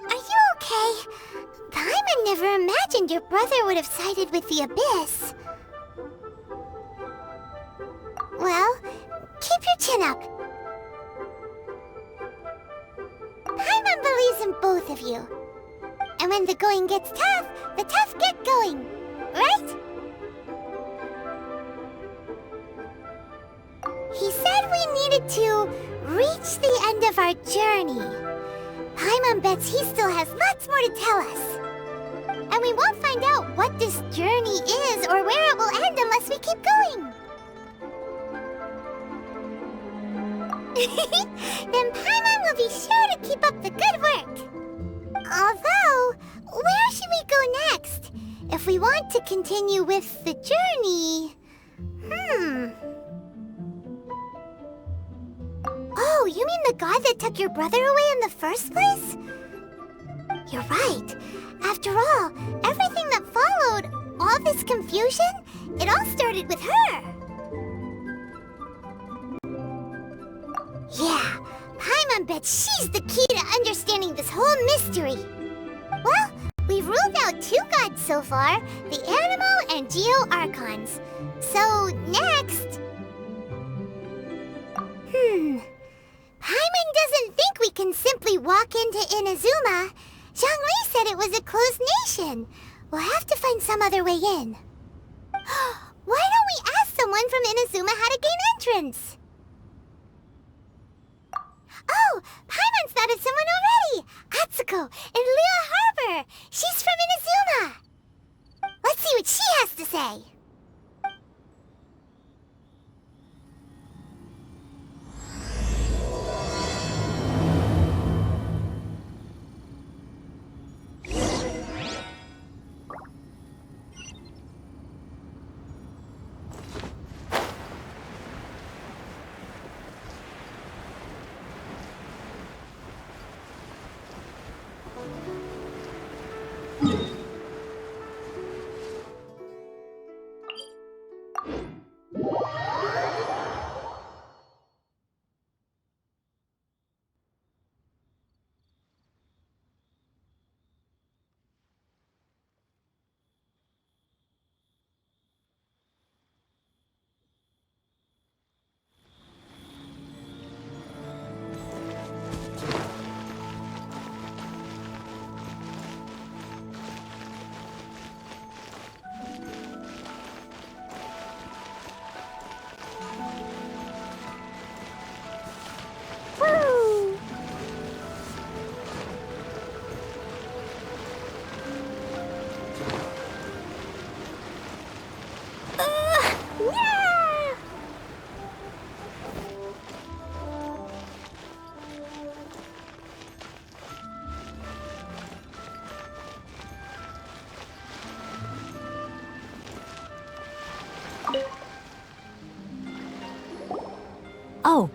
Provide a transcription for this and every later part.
Are you okay? Paimon never imagined your brother would have sided with the Abyss. Well, keep your chin up. Paimon believes in both of you. And when the going gets tough, the tough get going, right? He said we needed to reach the end of our journey. Paimon bets he still has lots more to tell us. And we won't find out what this journey is or where it will end unless we keep going. Then Paimon will be sure to keep up the good work. Although, where should we go next? If we want to continue with the journey... Oh, you mean the god that took your brother away in the first place? You're right. After all, everything that followed, all this confusion, it all started with her. Yeah, Paimon bets she's the key to understanding this whole mystery. Well, we've ruled out two gods so far, the Animo and Geo Archons. So, next... Paimon doesn't think we can simply walk into Inazuma. Zhongli said it was a closed nation. We'll have to find some other way in. Why don't we ask someone from Inazuma how to gain entrance? Oh, Paimon's thought of someone already! Atsuko in Liyue Harbor! She's from Inazuma! Let's see what she has to say. Oh.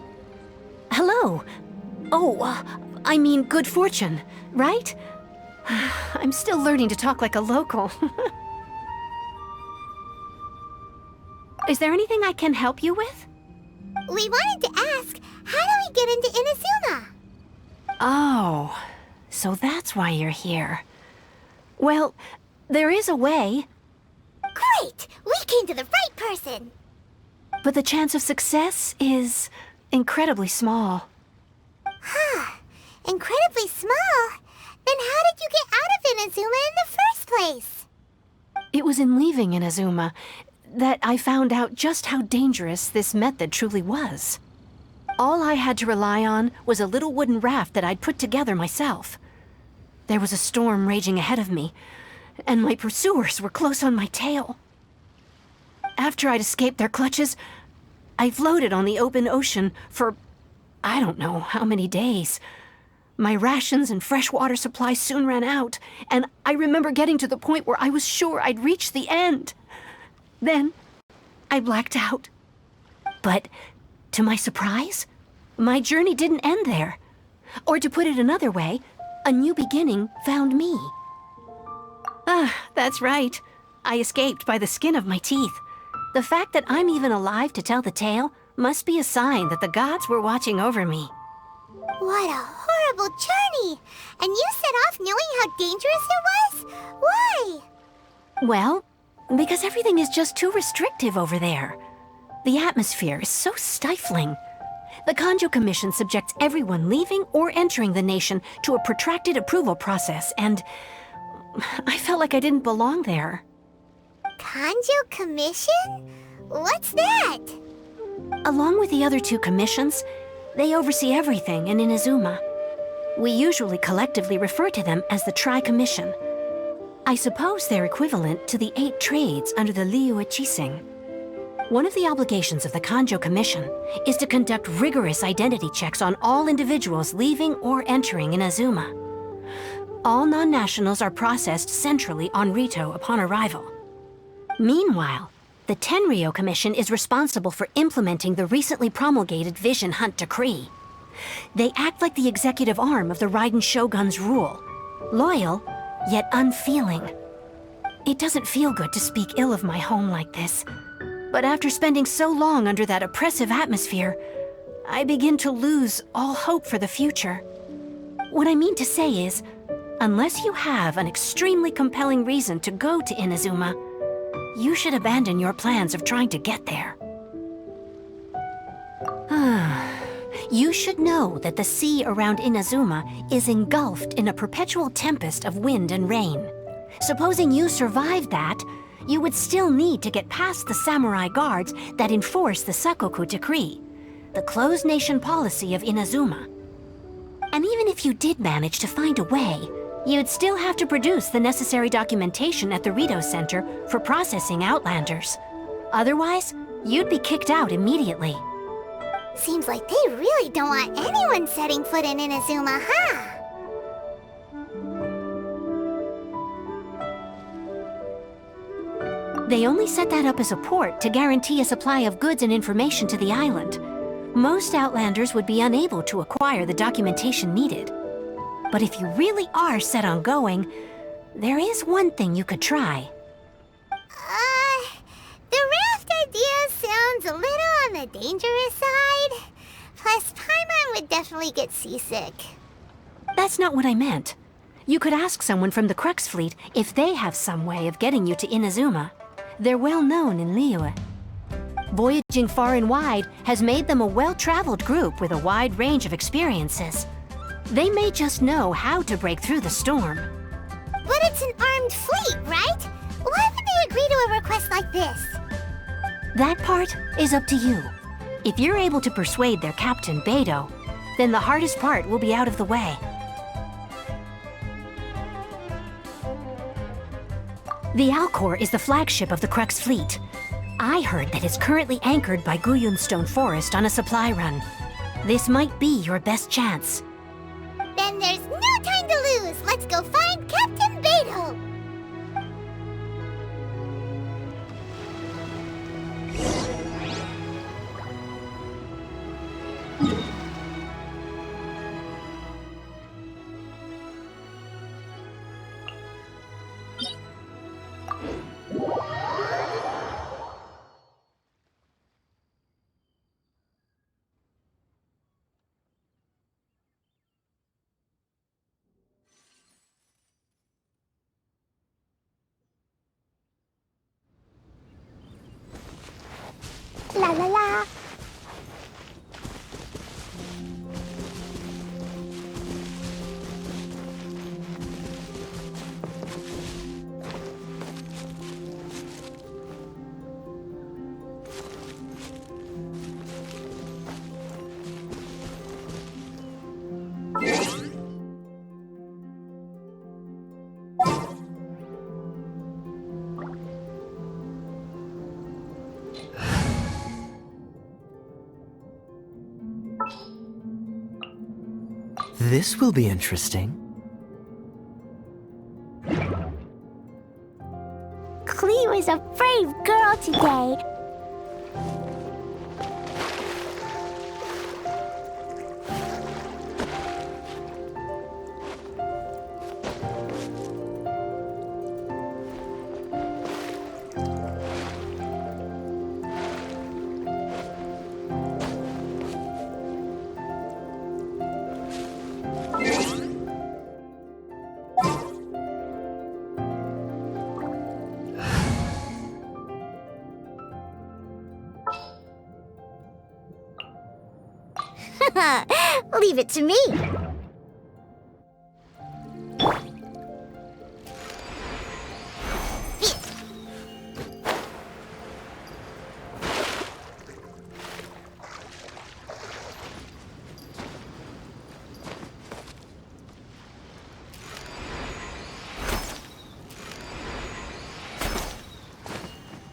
Hello. Oh, I mean good fortune, right? I'm still learning to talk like a local. Is there anything I can help you with? We wanted to ask, how do we get into Inazuma? Oh, so that's why you're here. Well, there is a way. Great! We came to the right person! But the chance of success is incredibly small. Huh. Incredibly small? Then how did you get out of Inazuma in the first place? It was in leaving Inazuma that I found out just how dangerous this method truly was. All I had to rely on was a little wooden raft that I'd put together myself. There was a storm raging ahead of me, and my pursuers were close on my tail. After I'd escaped their clutches, I floated on the open ocean for I don't know how many days. My rations and fresh water supply soon ran out, and I remember getting to the point where I was sure I'd reached the end. Then, I blacked out. But, to my surprise, my journey didn't end there. Or to put it another way, a new beginning found me. That's right. I escaped by the skin of my teeth. The fact that I'm even alive to tell the tale must be a sign that the gods were watching over me. What a horrible journey! And you set off knowing how dangerous it was? Why? Well, because everything is just too restrictive over there. The atmosphere is so stifling. The Kanjo Commission subjects everyone leaving or entering the nation to a protracted approval process, and I felt like I didn't belong there. Kanjo Commission? What's that? Along with the other two commissions, they oversee everything in Inazuma. We usually collectively refer to them as the Tri-Commission. I suppose they're equivalent to the 8 trades under the Liyue Chising. One of the obligations of the Kanjo Commission is to conduct rigorous identity checks on all individuals leaving or entering Inazuma. All non-nationals are processed centrally on Rito upon arrival. Meanwhile, the Tenryo Commission is responsible for implementing the recently promulgated Vision Hunt Decree. They act like the executive arm of the Raiden Shogun's rule, loyal, yet unfeeling. It doesn't feel good to speak ill of my home like this, but after spending so long under that oppressive atmosphere, I begin to lose all hope for the future. What I mean to say is, unless you have an extremely compelling reason to go to Inazuma, you should abandon your plans of trying to get there. You should know that the sea around Inazuma is engulfed in a perpetual tempest of wind and rain. Supposing you survived that, you would still need to get past the samurai guards that enforce the Sakoku Decree, the closed nation policy of Inazuma. And even if you did manage to find a way, you'd still have to produce the necessary documentation at the Rito Center for processing Outlanders. Otherwise, you'd be kicked out immediately. Seems like they really don't want anyone setting foot in Inazuma, huh? They only set that up as a port to guarantee a supply of goods and information to the island. Most Outlanders would be unable to acquire the documentation needed. But if you really are set on going, there is one thing you could try. The raft idea sounds a little on the dangerous side. Plus, Paimon would definitely get seasick. That's not what I meant. You could ask someone from the Crux fleet if they have some way of getting you to Inazuma. They're well known in Liyue. Voyaging far and wide has made them a well-traveled group with a wide range of experiences. They may just know how to break through the storm. But it's an armed fleet, right? Why would they agree to a request like this? That part is up to you. If you're able to persuade their captain, Beidou, then the hardest part will be out of the way. The Alcor is the flagship of the Crux fleet. I heard that it's currently anchored by Guyunstone Forest on a supply run. This might be your best chance. Then there's no time to lose. Let's go find Captain Beidou. This will be interesting. Liyue is a brave girl today. Leave it to me.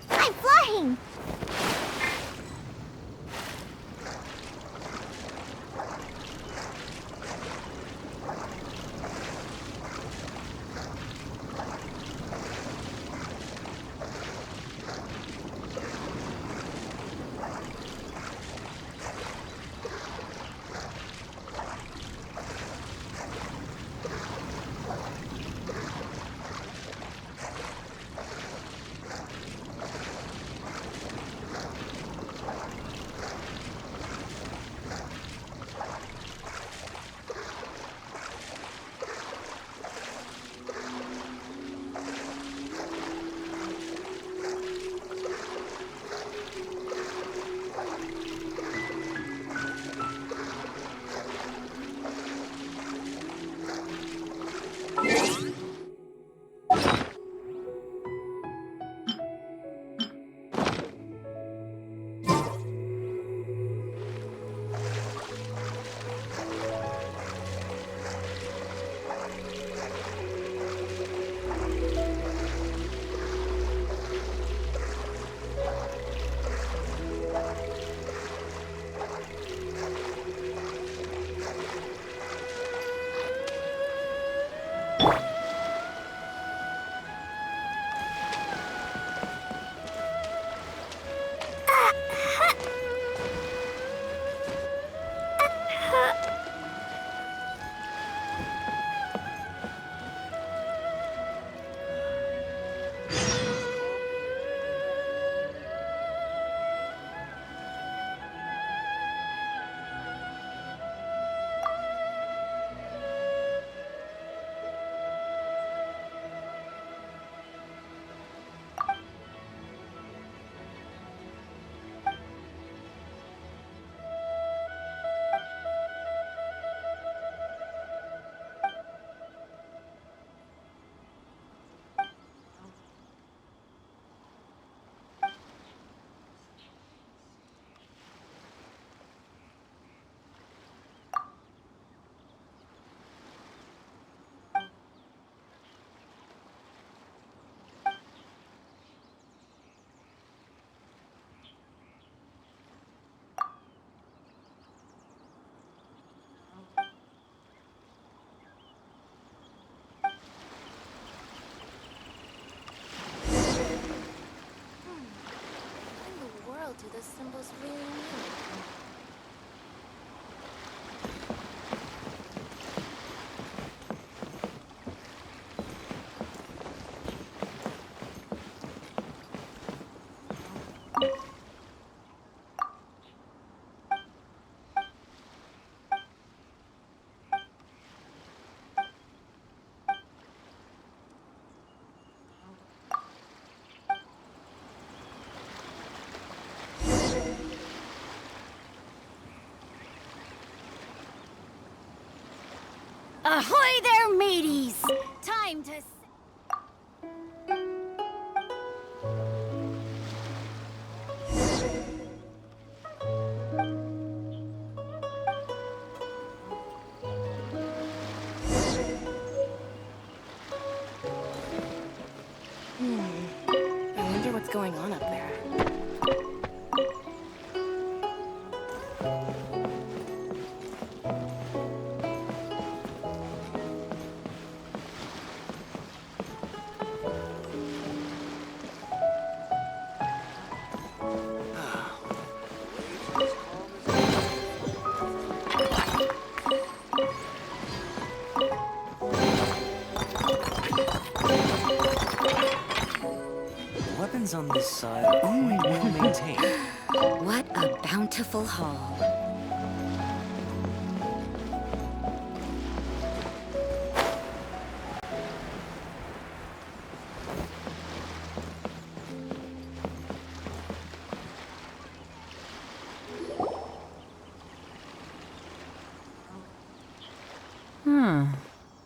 I'm flying. Do the symbols really mean? Ahoy there, mateys! Time to... I wonder what's going on up there. gardens on this side are quite well maintained. What a bountiful haul.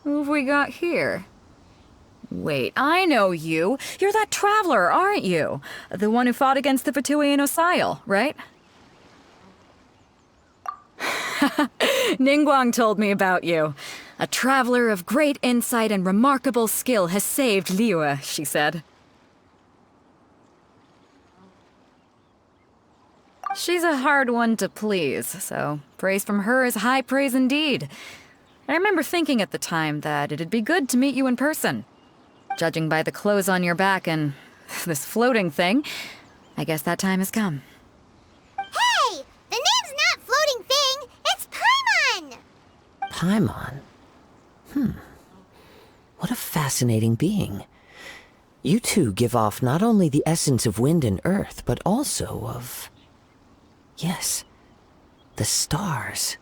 Who have we got here? Wait, I know you. You're that traveler, aren't you? The one who fought against the Fatui and Osile, right? Ningguang told me about you. A traveler of great insight and remarkable skill has saved Liyue, she said. She's a hard one to please, so praise from her is high praise indeed. I remember thinking at the time that it'd be good to meet you in person. Judging by the clothes on your back and this floating thing, I guess that time has come. Hey! The name's not Floating Thing, it's Paimon! Paimon? What a fascinating being. You two give off not only the essence of wind and earth, but also of... yes, the stars.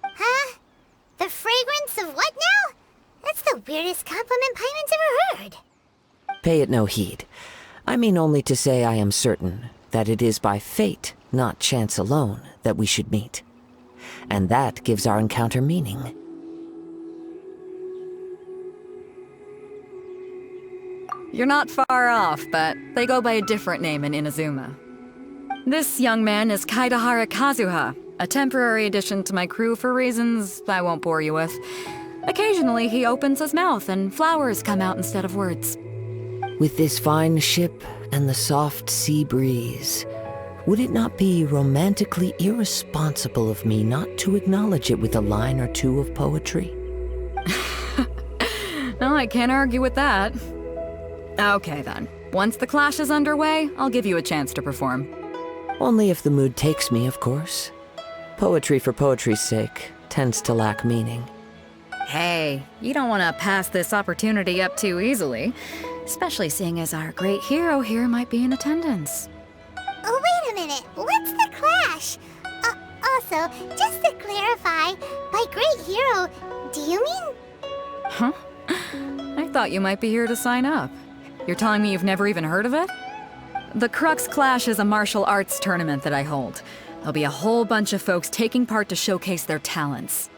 Huh? The fragrance of what now? That's the weirdest compliment Paimon's ever heard. Pay it no heed. I mean only to say I am certain that it is by fate, not chance alone, that we should meet. And that gives our encounter meaning. You're not far off, but they go by a different name in Inazuma. This young man is Kaidahara Kazuha, a temporary addition to my crew for reasons I won't bore you with. Occasionally, he opens his mouth and flowers come out instead of words. With this fine ship and the soft sea breeze, would it not be romantically irresponsible of me not to acknowledge it with a line or two of poetry? No, I can't argue with that. Okay then. Once the clash is underway, I'll give you a chance to perform. Only if the mood takes me, of course. Poetry for poetry's sake tends to lack meaning. Hey, you don't want to pass this opportunity up too easily, especially seeing as our great hero here might be in attendance. Oh, wait a minute. What's the clash? Also, just to clarify, by great hero, do you mean... Huh? I thought you might be here to sign up. You're telling me you've never even heard of it? The Crux Clash is a martial arts tournament that I hold. There'll be a whole bunch of folks taking part to showcase their talents.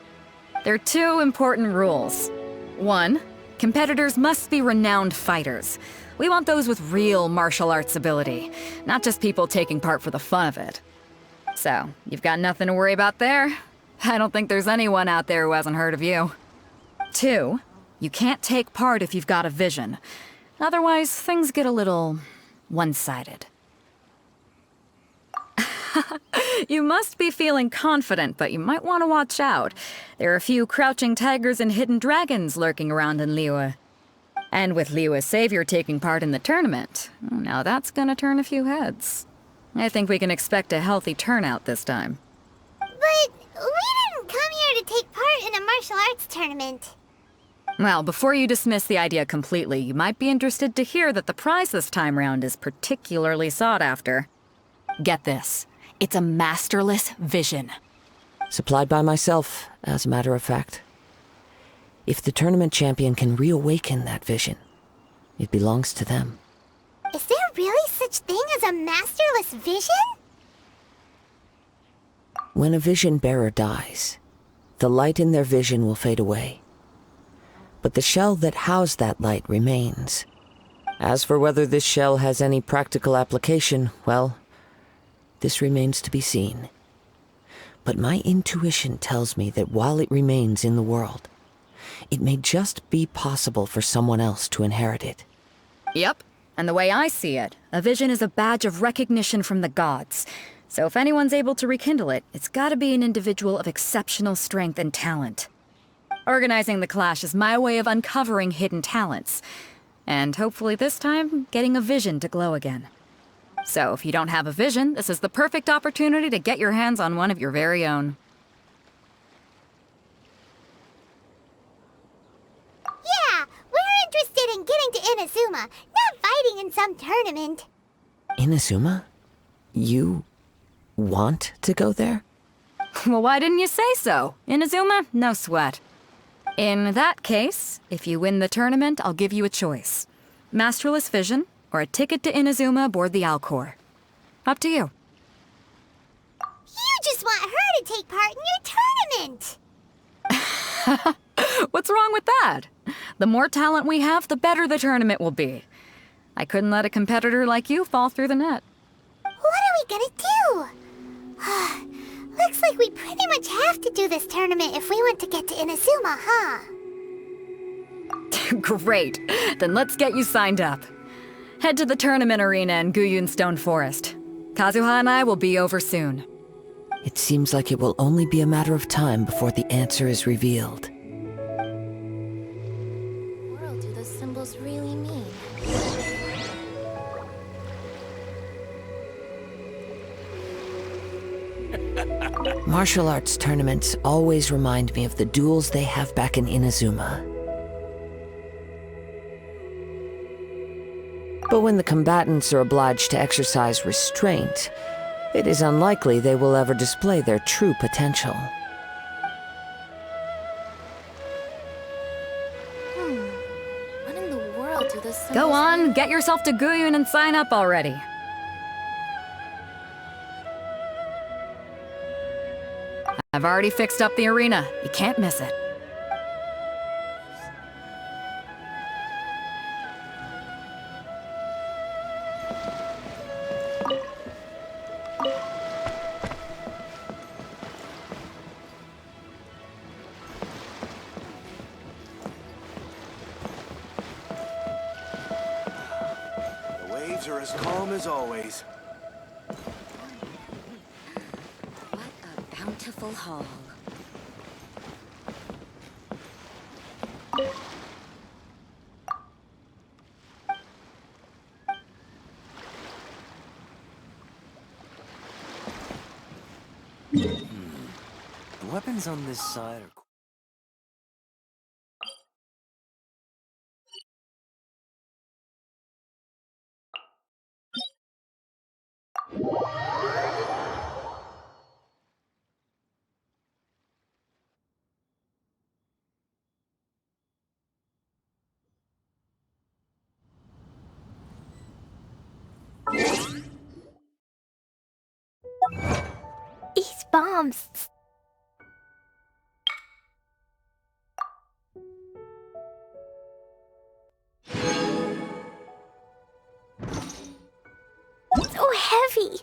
There are two important rules. One, competitors must be renowned fighters. We want those with real martial arts ability, not just people taking part for the fun of it. So, you've got nothing to worry about there. I don't think there's anyone out there who hasn't heard of you. Two, you can't take part if you've got a vision. Otherwise, things get a little one-sided. You must be feeling confident, but you might want to watch out. There are a few crouching tigers and hidden dragons lurking around in Liyue. And with Liyue's savior taking part in the tournament, now that's gonna turn a few heads. I think we can expect a healthy turnout this time. But we didn't come here to take part in a martial arts tournament. Well, before you dismiss the idea completely, you might be interested to hear that the prize this time round is particularly sought after. Get this. It's a masterless vision. Supplied by myself, as a matter of fact. If the tournament champion can reawaken that vision, it belongs to them. Is there really such thing as a masterless vision? When a vision bearer dies, the light in their vision will fade away. But the shell that housed that light remains. As for whether this shell has any practical application, well, this remains to be seen. But my intuition tells me that while it remains in the world, it may just be possible for someone else to inherit it. Yep, and the way I see it, a vision is a badge of recognition from the gods. So if anyone's able to rekindle it, it's gotta be an individual of exceptional strength and talent. Organizing the clash is my way of uncovering hidden talents. And hopefully this time, getting a vision to glow again. So if you don't have a vision, this is the perfect opportunity to get your hands on one of your very own. Yeah, we're interested in getting to Inazuma, not fighting in some tournament. Inazuma? You want to go there? Well, why didn't you say so? Inazuma? No sweat. In that case, if you win the tournament, I'll give you a choice. Masterless Vision, or a ticket to Inazuma aboard the Alcor. Up to you. You just want her to take part in your tournament! What's wrong with that? The more talent we have, the better the tournament will be. I couldn't let a competitor like you fall through the net. What are we gonna do? Looks like we pretty much have to do this tournament if we want to get to Inazuma, huh? Great. Then let's get you signed up. Head to the tournament arena in Guyun Stone Forest. Kazuha and I will be over soon. It seems like it will only be a matter of time before the answer is revealed. What do the symbols really mean? Martial arts tournaments always remind me of the duels they have back in Inazuma. But when the combatants are obliged to exercise restraint, it is unlikely they will ever display their true potential. What in the world do the symbols Go on, mean? get yourself to Guyun and sign up already. I've already fixed up the arena. You can't miss it. The waves are as calm as always. What a bountiful haul. The weapons on this side are... These bombs. So heavy.